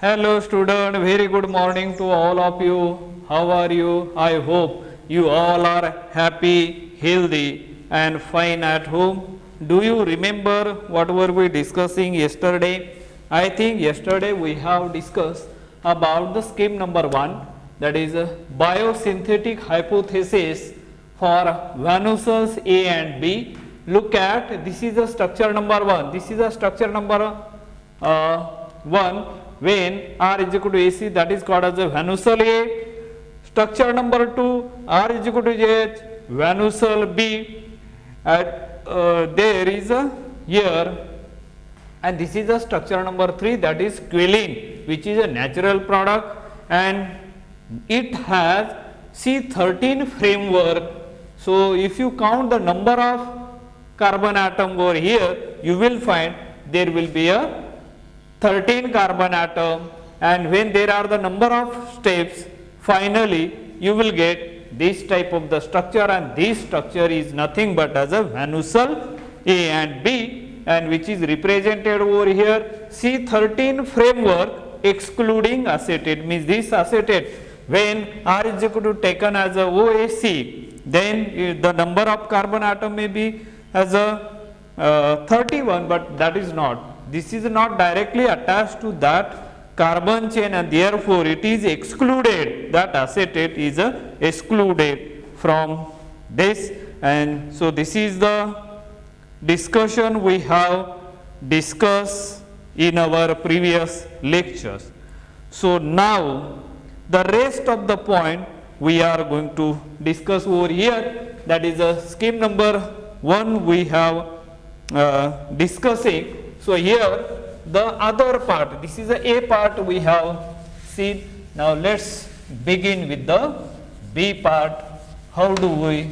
Hello student, very good morning to all of you. How are you? I hope you all are happy, healthy and fine at home. Do you remember what were we discussing yesterday? I think yesterday we have discussed about the scheme number 1, that is biosynthetic hypothesis for Van cells A and B. Look at, this is the structure number 1. This is the structure number 1 when R is equal to AC, that is called as a Van cell A. Structure number 2, R is equal to H, Van cell B. There is a here, and this is the structure number 3, that is Quilin, which is a natural product, and it has C13 framework. So if you count the number of carbon atom over here, you will find there will be a 13 carbon atom, and when there are the number of steps, finally you will get this type of the structure, and this structure is nothing but as a Van cell A and B, and which is represented over here C13 framework excluding acetate, means this acetate when R is equal to taken as a OAC, then the number of carbon atom may be as a 31, but that is not. This is not directly attached to that carbon chain, and therefore it is excluded, that acetate is excluded from this. And so this is the discussion we have discussed in our previous lectures. So now the rest of the point we are going to discuss over here, that is a scheme number 1 we have discussing. So here the other part, this is the A part we have seen. Now let's begin with the B part. How do we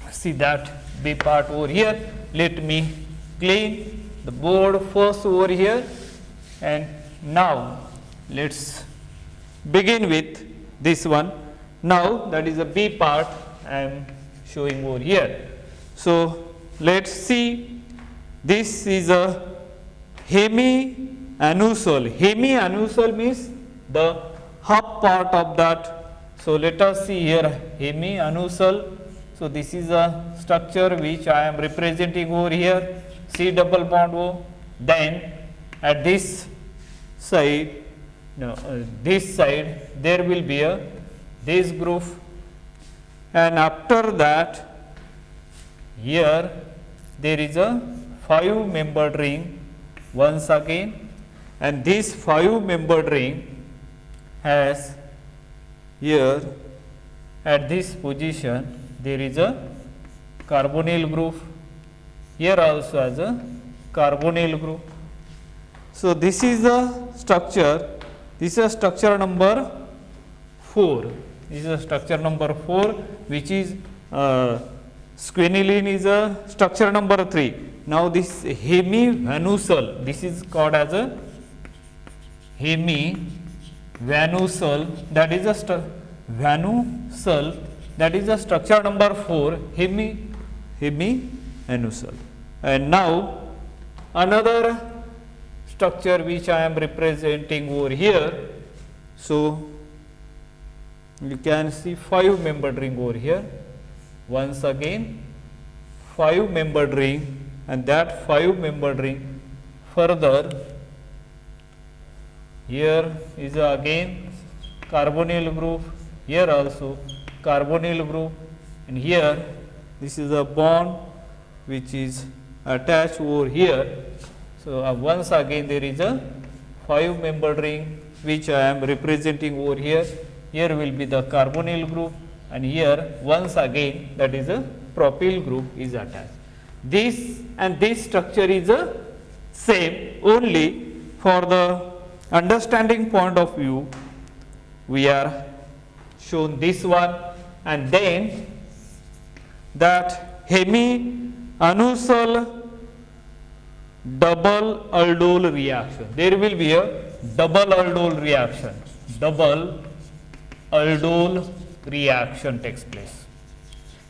see that B part over here? Let me clean the board first over here, and now let's begin with this one. Now that is the B part I am showing over here. So let's see. This is a hemiannual. Hemiannual means the half part of that. So let us see here hemiannual. So this is a structure which I am representing over here, C double bond O. Then at this side, this side there will be a this group, and after that here there is a 5-membered ring once again, and this 5-membered ring has here at this position there is a carbonyl group, here also as a carbonyl group. So this is the structure, this is a structure number 4, this is a structure number 4, which is squinylene is a structure number 3. Now this hemiannual, this is called as a hemiannual, that is a vanucell, that is a structure number 4, hemiannual. And now another structure which I am representing over here. So you can see 5-membered ring over here. Once again 5-membered ring, and that 5-membered ring further here is again carbonyl group, here also carbonyl group, and here this is a bond which is attached over here. So once again there is a 5-membered ring which I am representing over here. Here will be the carbonyl group, and here once again that is a propyl group is attached. This and this structure is a same, only for the understanding point of view we are shown this one, and then that hemiannual double aldol reaction. There will be a double aldol reaction. Double aldol reaction takes place.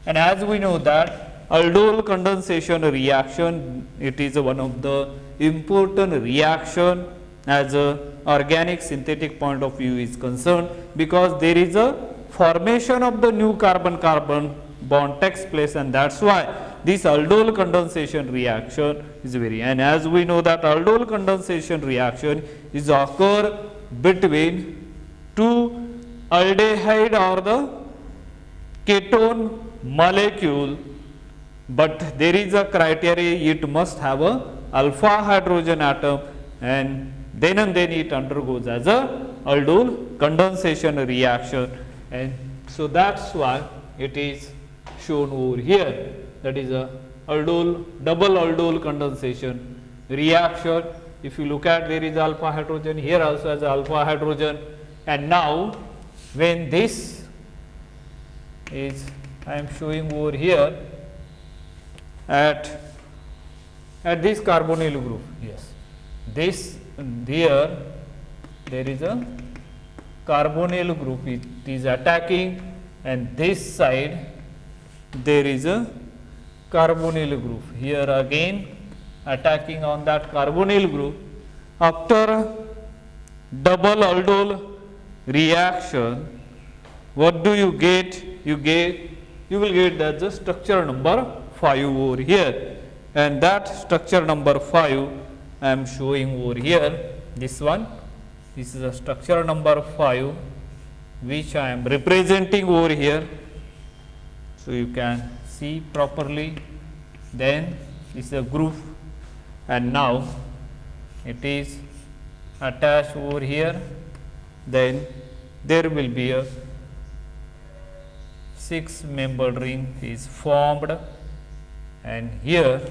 And as we know that aldol condensation reaction, it is one of the important reaction as a organic synthetic point of view is concerned, because there is a formation of the new carbon carbon bond takes place, and that is why this aldol condensation reaction is very, and as we know that aldol condensation reaction is occur between two aldehyde or the ketone molecule, but there is a criteria, it must have a alpha hydrogen atom, and then it undergoes as a aldol condensation reaction, and so that is why it is shown over here, that is a aldol double aldol condensation reaction. If you look at, there is alpha hydrogen, here also as alpha hydrogen, and now when this is, I am showing over here at this carbonyl group, yes, this here there is a carbonyl group, it is attacking, and this side there is a carbonyl group, here again attacking on that carbonyl group. After double aldol reaction, what do you get? You will get that the structure number 5 over here, and that structure number 5 I am showing over here, this one, this is a structure number 5 which I am representing over here, so you can see properly. Then this is a group, and now it is attached over here, then there will be a 6-membered ring is formed, and here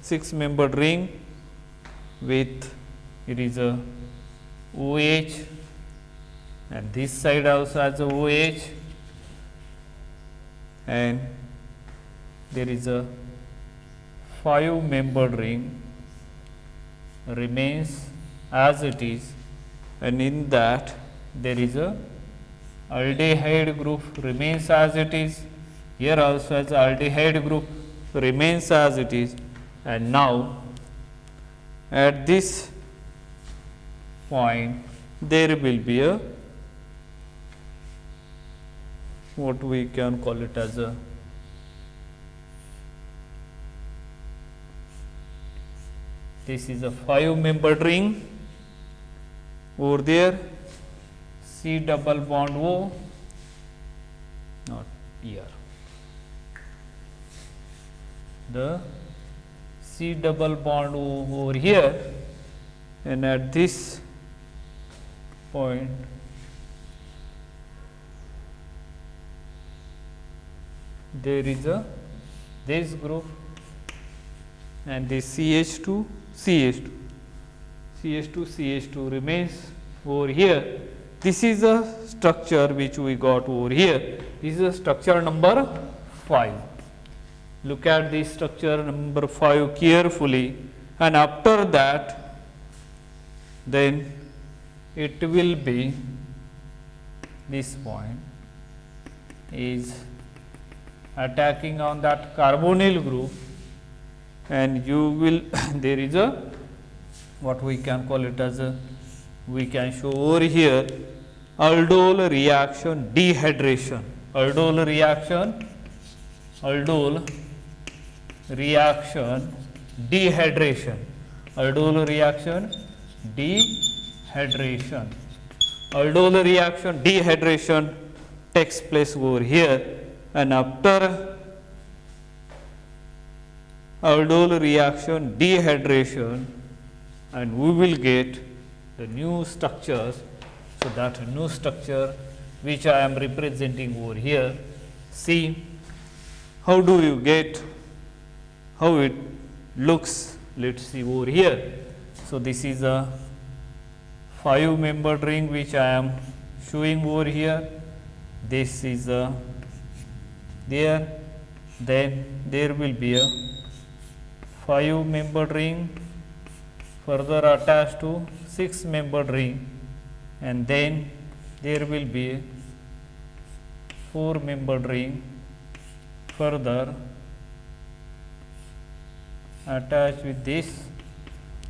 6-membered ring with, it is a OH, and this side also has a OH, and there is a 5-membered ring remains as it is, and in that there is a aldehyde group remains as it is, here also as aldehyde group remains as it is, and now at this point there will be a, what we can call it as a, this is a 5-membered ring over there, C double bond O, not here, the C double bond O over here, and at this point there is a this group, and this CH2 CH2 CH2 CH2 remains over here. This is a structure which we got over here. This is a structure number 5. Look at this structure number 5 carefully, and after that then it will be, this point is attacking on that carbonyl group, and you will there is a, what we can call it as a, we can show over here aldol reaction dehydration, aldol reaction dehydration, aldol reaction dehydration, aldol reaction dehydration takes place over here, and after aldol reaction dehydration, and we will get the new structures. So, that new structure which I am representing over here, see how do you get, how it looks, let us see over here. So, this is a 5-membered ring which I am showing over here, this is a there, then there will be a 5-membered ring further attached to 6-membered ring, and then there will be a 4-membered ring further attached with this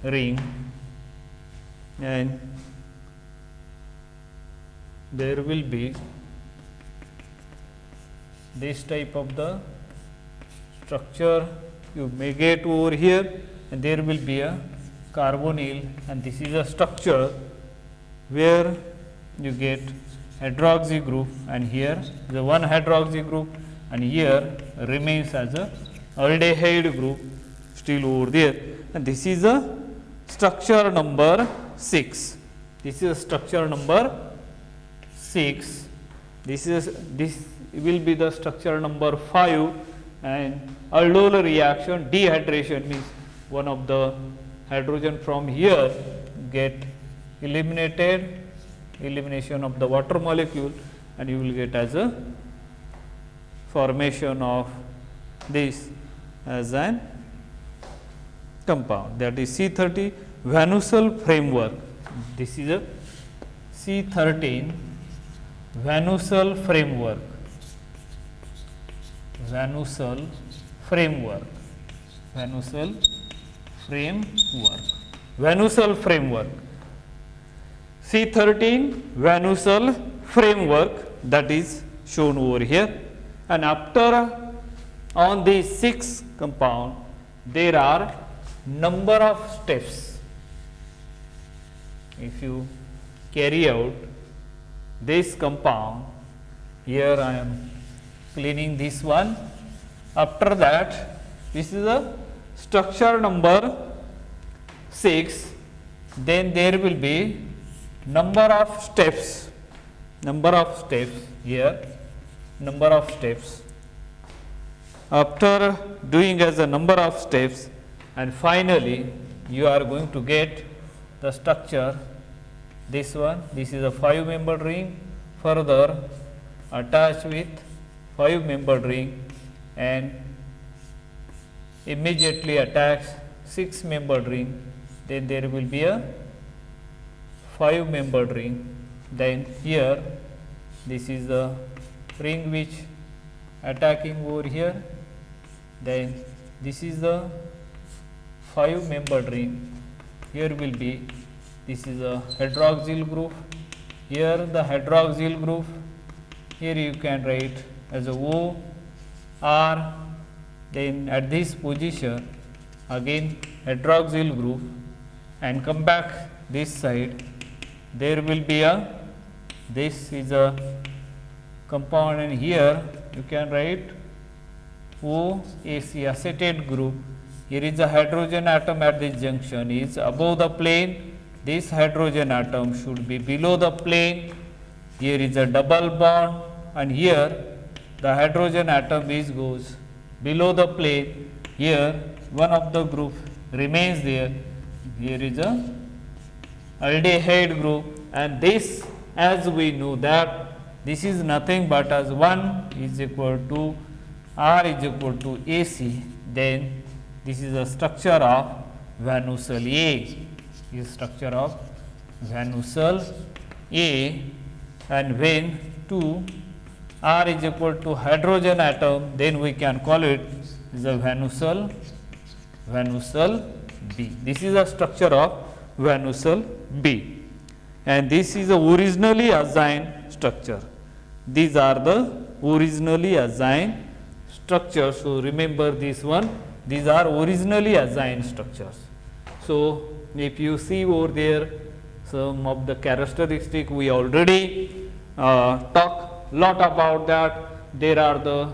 ring, and there will be this type of the structure you may get over here, and there will be a carbonyl, and this is a structure where you get hydroxy group, and here the one hydroxy group, and here remains as a aldehyde group still over there, and this is a structure number 6. This is structure number 6. This will be the structure number 5, and aldol reaction, dehydration means one of the hydrogen from here get eliminated, elimination of the water molecule, and you will get as a formation of this as an compound, that is C30 Van-Ussel framework. This is a C13 Van-Ussel framework. Van-Ussel framework. Van-Ussel framework. Van-Ussel framework. C13 Van-Ussel framework, that is shown over here, and after on these 6 compound there are number of steps. If you carry out this compound, here I am cleaning this one. After that, this is a structure number 6, then there will be number of steps, here, number of steps. After doing as a number of steps, and finally you are going to get the structure, this one, this is a 5-membered ring, further attached with 5-membered ring, and immediately attach 6-membered ring, then there will be a 5-membered ring. Then here this is the ring which attacking over here, then this is the 5-membered ring. Here will be, this is a hydroxyl group, here the hydroxyl group, here you can write as a O R, then at this position again hydroxyl group, and come back this side, there will be a, this is a compound, and here you can write OAC, acetate group. Here is a hydrogen atom at this junction is above the plane, this hydrogen atom should be below the plane. Here is a double bond, and here the hydrogen atom is goes below the plane. Here one of the group remains there. Here is a aldehyde group, and this, as we know that this is nothing but as 1 is equal to R is equal to AC, then this is a structure of Van-Ussel A, is structure of Van-Ussel A, and when 2 R is equal to hydrogen atom, then we can call it is a Van-Ussel B. This is a structure of Van-Ussel B, and this is a originally assigned structure. These are the originally assigned structures. So remember this one, these are originally assigned structures. So if you see over there some of the characteristic, we already talk lot about that. There are the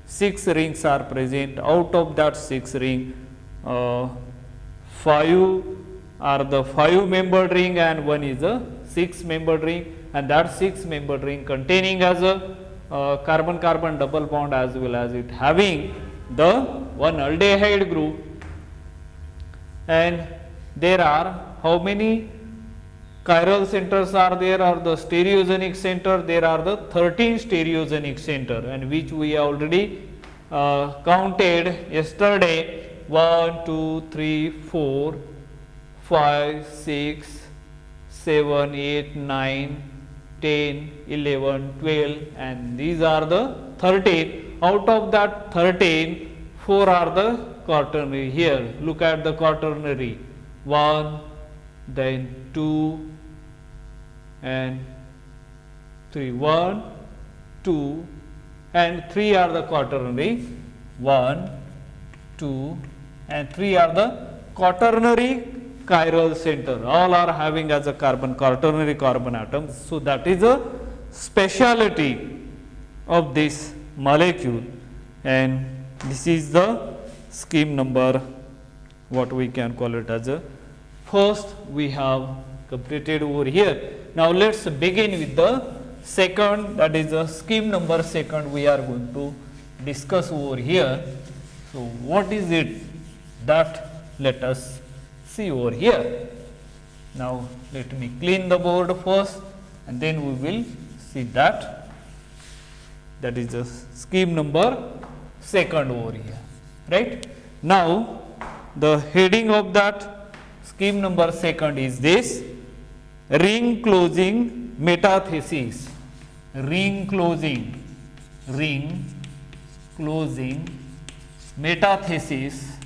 6 rings are present. Out of that 6 ring, 5 are the 5-membered ring, and 1 is a 6-membered ring, and that 6-membered ring containing as a carbon-carbon double bond, as well as it having the one aldehyde group. And there are how many chiral centers are there, or the stereogenic center? There are the 13 stereogenic center, and which we already counted yesterday. 1, 2, 3, 4, 5, 6, 7, 8, 9, 10, 11, 12, and these are the 13. Out of that 13, 4 are the quaternary. Here look at the quaternary, 1, then 2 and 3, 1, 2 and 3 are the quaternary, 1, 2 and 3 are the quaternary chiral center, all are having as a carbon quaternary carbon atoms. So, that is a speciality of this molecule, and this is the scheme number, what we can call it as a first we have completed over here. Now, let us begin with the second, that is the scheme number second we are going to discuss over here. So, what is it that let us see over here. Now, let me clean the board first and then we will see that. That is the scheme number second over here, right. Now, the heading of that scheme number second is this: ring closing metathesis, ring closing metathesis,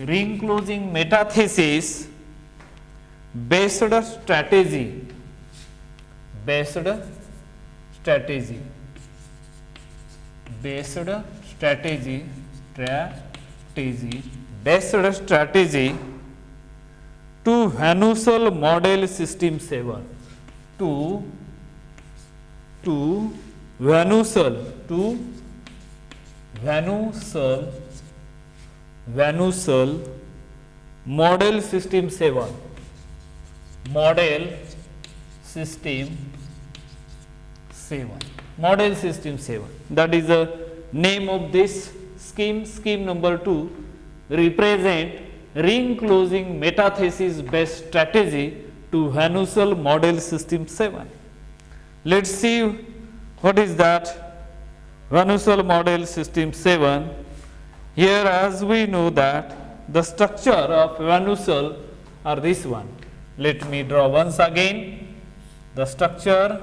ring closing metathesis based strategy, based strategy to Van Hussel model system 7, to Van Hussel model system 7, model system 7. That is the name of this scheme. Scheme number 2 represent ring closing metathesis based strategy to Van Hussel model system 7. Let us see what is that Van Hussel model system 7. Here, as we know that the structure of Van Hussel are this one. Let me draw once again the structure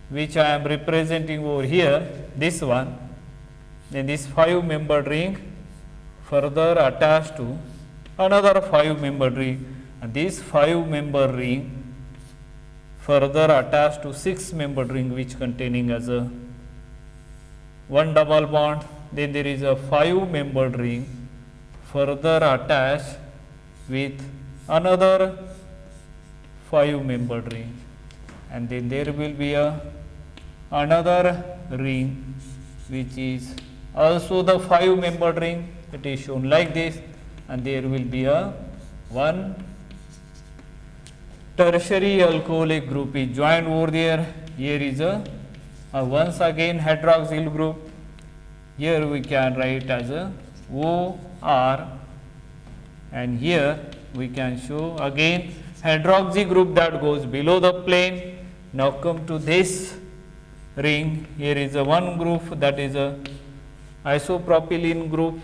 which I am representing over here, this one. Then this 5-membered ring further attached to another 5-membered ring, and this 5-member ring further attached to 6-membered ring which containing as a one double bond. Then there is a 5-membered ring further attached with another 5-membered ring, and then there will be another ring which is also the 5-membered ring. It is shown like this, and there will be one tertiary alcoholic group is joined over there. Here is once again hydroxyl group. Here we can write as OR, and here we can show again hydroxy group that goes below the plane. Now, come to this ring. Here is one group, that is a isopropylene group,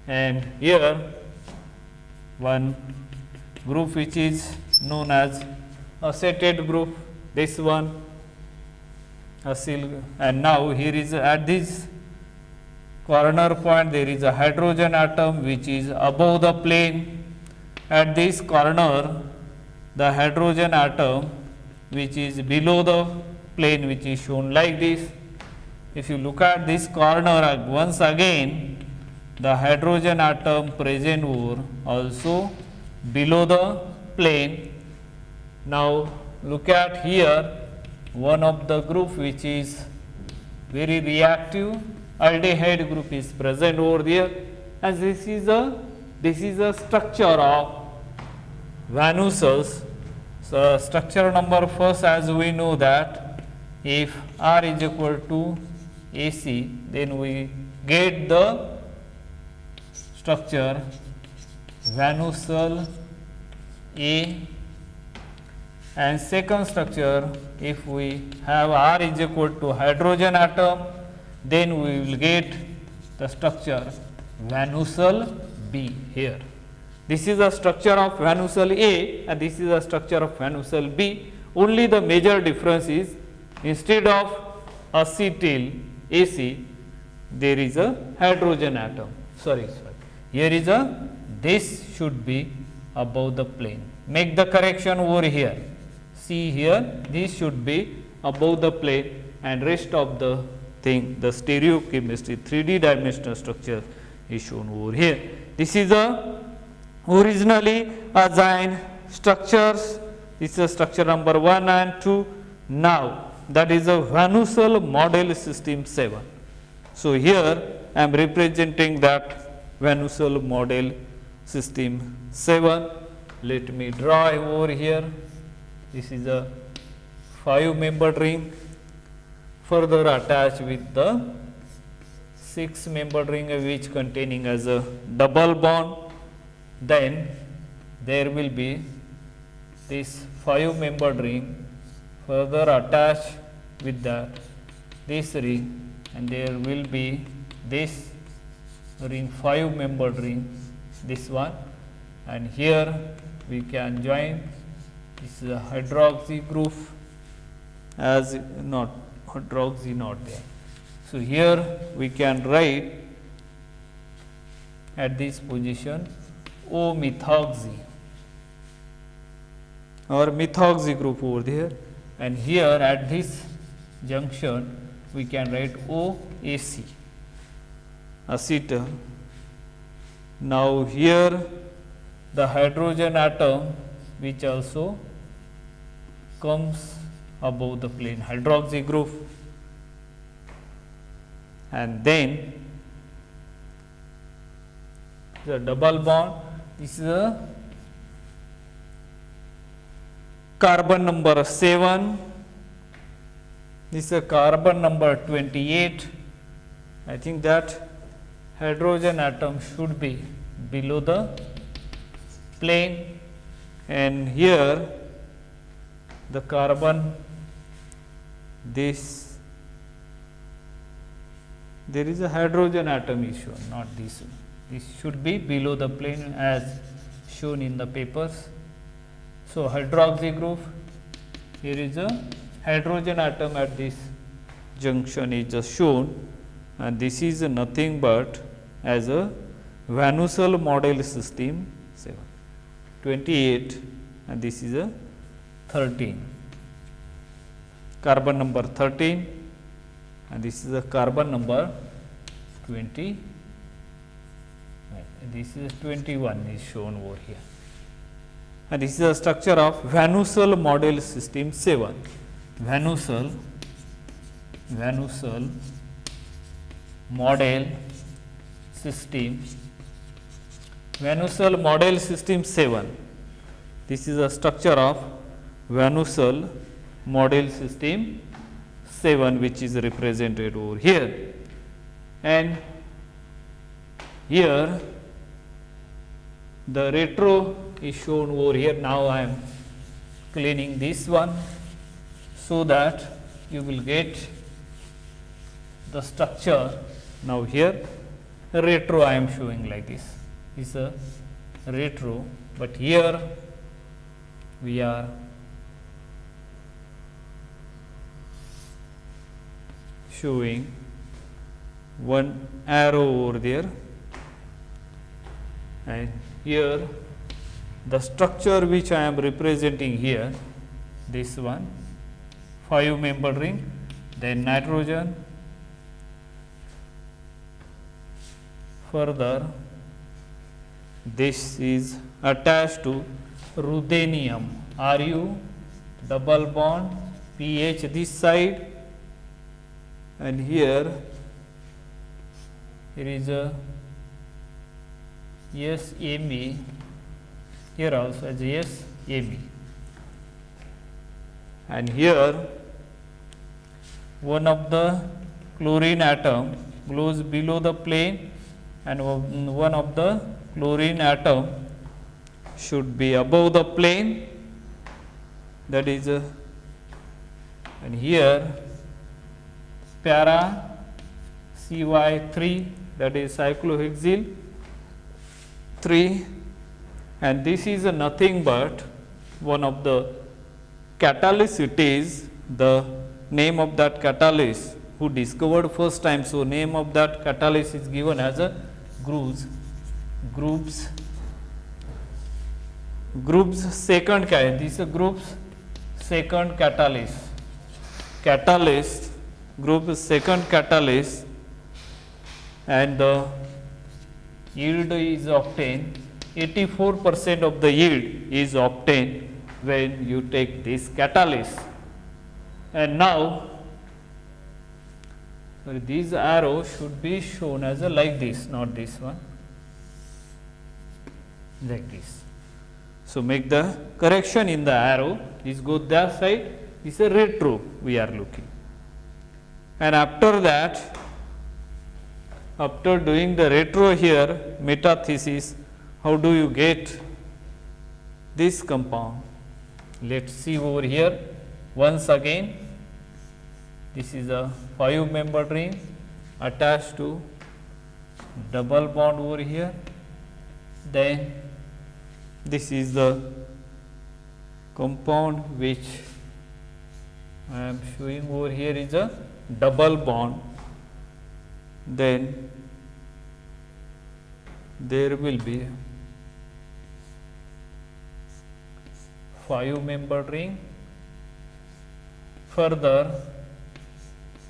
and here one group which is known as acetate group, this one acyl. And now, here is at this corner point there is a hydrogen atom which is above the plane. At this corner the hydrogen atom which is below the plane, which is shown like this. If you look at this corner once again, the hydrogen atom present over also below the plane. Now, look at here one of the group which is very reactive aldehyde group is present over there, and this is a structure of Van Hussel's. So, structure number first, as we know that if R is equal to AC, then we get the structure Van Hussel A, and second structure, if we have R is equal to hydrogen atom, then we will get the structure Van Hussel B here. This is the structure of Van Hussel A and this is the structure of Van Hussel B. Only the major difference is, instead of acetyl AC, there is a hydrogen atom. Here is a this should be above the plane. Make the correction over here. See here, this should be above the plane and rest of the thing, the stereochemistry 3D dimensional structure is shown over here. This is a originally assigned structures. This is a structure number 1 and 2. Now that is a Van Husserl model system 7. So here I am representing that Van Husserl model system 7. Let me draw over here. This is a 5-membered ring further attached with the 6-membered ring which containing as a double bond. Then there will be this 5-membered ring further attached with this ring, and there will be this ring, 5-membered ring, this one, and here we can join this is a hydroxy group as not hydroxy not there. So here we can write at this position O methoxy or methoxy group over there, and here at this junction we can write OAC acetal. Now here the hydrogen atom which also comes above the plane, hydroxy group, and then the double bond. This is a carbon number 7. This is a carbon number 28. I think that hydrogen atom should be below the plane, and here the carbon, this there is a hydrogen atom is shown, not this one. This should be below the plane as shown in the papers. So hydroxy group, here is a hydrogen atom at this junction is just shown, and this is nothing but as a Van Husserl model system 7, 28, and this is a 13, carbon number 13, and this is a carbon number 20, this is 21 is shown over here, and this is a structure of Van Husserl model system 7. Van Husserl model system, Van Husserl model system 7. This is a structure of Van Husserl model system 7 which is represented over here, and here the retro is shown over here. Now I am cleaning this one so that you will get the structure. Now here retro I am showing like this is a retro, but here we are showing one arrow over there, and here the structure which I am representing here, this one 5-membered ring, then nitrogen, further this is attached to ruthenium, Ru double bond pH this side, and here is a SMe, here also as SMe, and here one of the chlorine atom goes below the plane, and one of the chlorine atom should be above the plane, that is and here para Cy3, that is cyclohexyl 3, and this is nothing but one of the catalyst. It is the name of that catalyst who discovered first time. So name of that catalyst is given as a groups groups second क्या है, this groups second catalyst group second catalyst, and the yield is obtained, 84% of the yield is obtained when you take this catalyst. And now these arrows should be shown as a like this, not this one, like this. So make the correction in the arrow, this goes that side, this is a retro we are looking. And after that, after doing the retro here, metathesis, how do you get this compound? Let us see over here once again. This is a 5-membered ring attached to double bond over here. Then this is the compound which I am showing over here is a double bond. Then there will be 5-membered ring further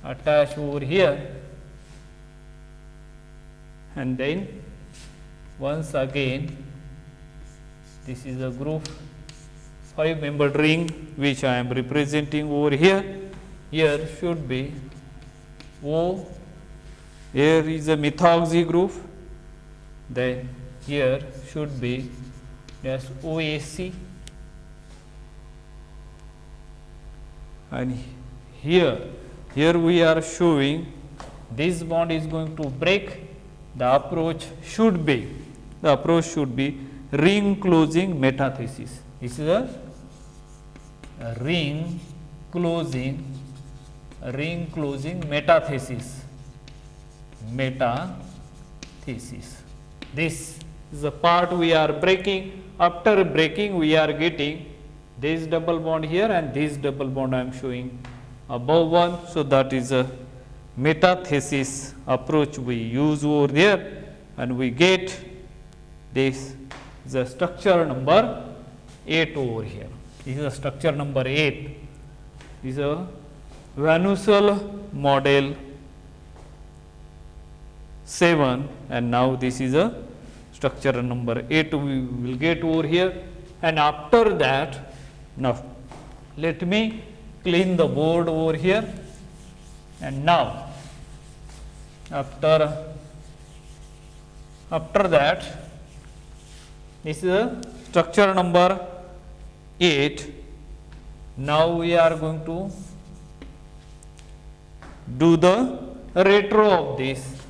attached over here, and then once again this is a group 5-membered ring which I am representing over here. Here should be O, here is a methoxy group, then here should be as OAC, and here we are showing this bond is going to break. The approach should be ring closing metathesis. This is a ring closing metathesis. This is the part we are breaking. After breaking, we are getting this double bond here and this double bond I am showing above one. So that is a metathesis approach we use over there, and we get this is a structure number 8 over here. This is a structure number 8. This is a Van Hussel model 7, and now this is a structure number 8 we will get over here. And after that, now let me clean the board over here. And now after that, this is a structure number 8. Now we are going to do the retro of this.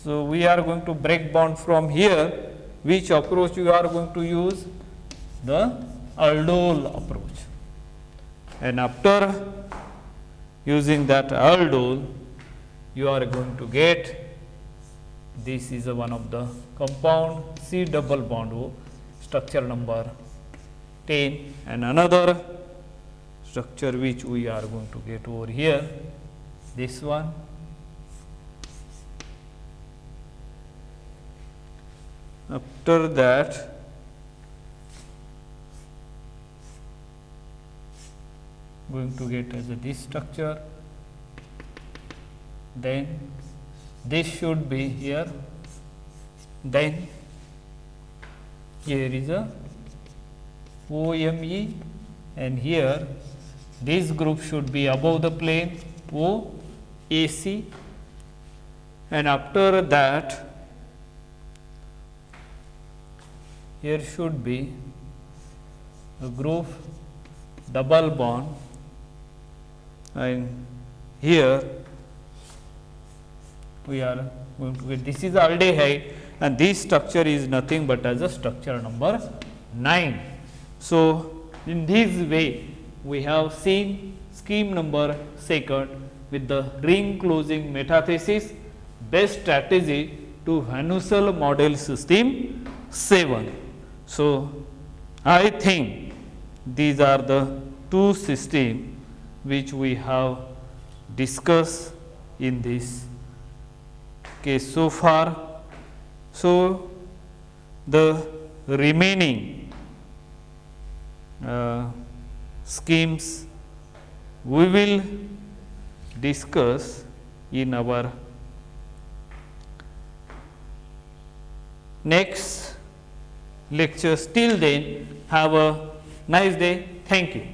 So we are going to break bond from here. Which approach you are going to use? The aldol approach. And after using that aldol, you are going to get this is one of the compound C double bond O, structure number 10, and another structure which we are going to get over here, this one. After that, going to get as this structure, then this should be here, then here is a OME, and here this group should be above the plane OAC, and after that here should be a group double bond, and here we are going to get this is aldehyde, and this structure is nothing but as a structure number 9. So in this way we have seen scheme number 2 with the ring closing metathesis, best strategy to Van Hussel model system 7. So I think these are the two systems which we have discussed in this case so far. So the remaining schemes we will discuss in our next lectures. Till then, have a nice day. Thank you.